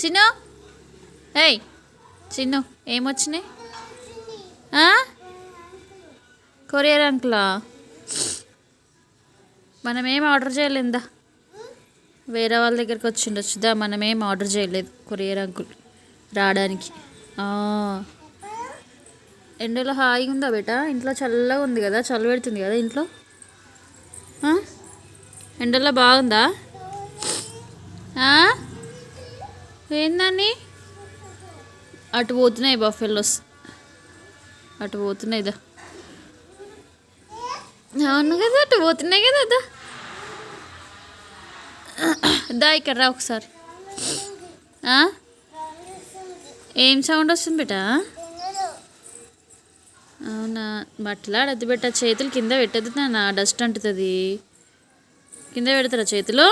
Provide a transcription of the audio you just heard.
చిన్ను ఏయ్ చిన్ను ఏమొచ్చినాయి? కొరియర్ అంకులా? మనమేం ఆర్డర్ చేయలేదా? వేరే వాళ్ళ దగ్గరికి వచ్చిండొచ్చుదా, మనమేం ఆర్డర్ చేయలేదు కొరియర్ అంకుల్ రావడానికి. ఎండలో హాయిగా ఉందా బేటా? ఇంట్లో చల్లగా ఉంది కదా, చల్ల పెడుతుంది కదా ఇంట్లో. ఎండలో బాగుందా? ఏందని అటు పోతున్నాయి బఫెల్లోస్, అటు పోతున్నాయి దా. అవును కదా, అటు పోతున్నాయి కదా దా. దా ఇక్కడ రా ఒకసారి. ఏం సౌండ్ వస్తుంది బేటా? అవునా, బట్టలాడద్దు బెట్ట, చేతులు కింద పెట్టద్దు నాన్న, డస్ట్ అంటుతుంది. కింద పెడతారా చేతులు?